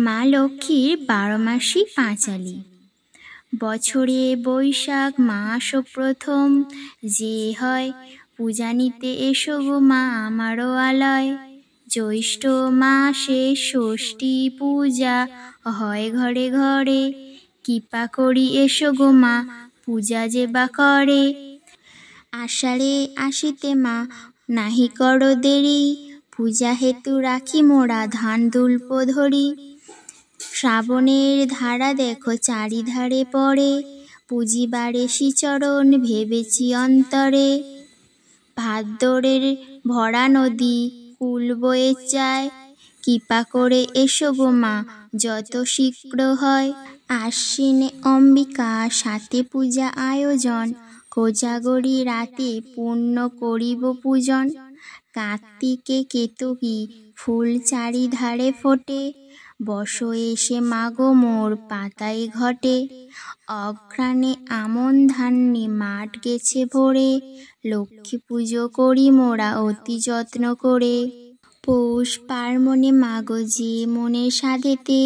মা লক্ষ্মীর 12 মাসই পাঁচালী। বছরে বৈশাখ মাস প্রথম যে হয়, পূজা নিতে এসো গো মা আমারও আলয়। জ্যৈষ্ঠ মাসে ষষ্ঠী পূজা হয় ঘরে ঘরে, কৃপা করি এসো গো মা পূজা যে বা করে। আষাঢ়ে আসিতে মা নাহি করো দেরি, পূজা হেতু রাখি মোরা ধান দুল্প ধরি। শ্রাবণের ধারা দেখো চারিধারে পড়ে, পুজিবারে শ্রীচরণ ভেবেছি অন্তরে। ভাদ্রের ভরা নদী কুল বয়ে যায়, কৃপা করে এসো গো মা যত শীঘ্র হয়। আশ্বিনে অম্বিকা সাথে পূজা আয়োজন, কোজাগরী রাতে পূর্ণ করিব পূজন। কার্তিকে কেতকী ফুল চারিধারে ফোটে, বসো এসে মাগো মোর পাতায় ঘটে। অঘ্রাণে আমন ধান্যে মাঠ গেছে ভরে, লক্ষ্মী পুজো করি মোরা অতি যত্ন করে। পৌষ পার্বণে মাগো যে মনের সাধেতে,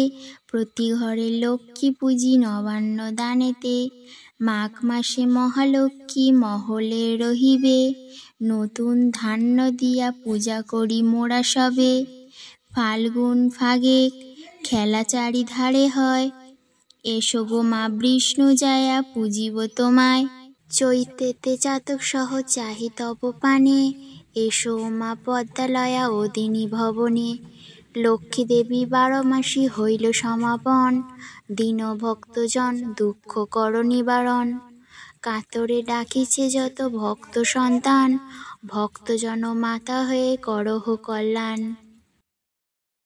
প্রতি ঘরে লক্ষ্মী পূজি নবান্ন দানেতে। মাঘ মাসে মহালক্ষ্মী মহলে রহিবে, নতুন ধান্য দিয়া পূজা করি মোরা সবে। ফাল্গুন ফাগে খেলা চারিধারে হয়, এসো গো মা বিষ্ণু জায়া পূজিব তোমায়। চৈত্রেতে চাতক সহ চাহি তব পানে, এসো মা পদ্মালয়া ওদিনী ভবনে। লক্ষ্মী দেবী 12 মাসি হইল সমাপন, দীন ভক্তজন দুঃখ কর নিবারণ। কাতরে ডাকিছে যত ভক্ত সন্তান, ভক্তজন মাতা হয়ে করহ কল্যাণ।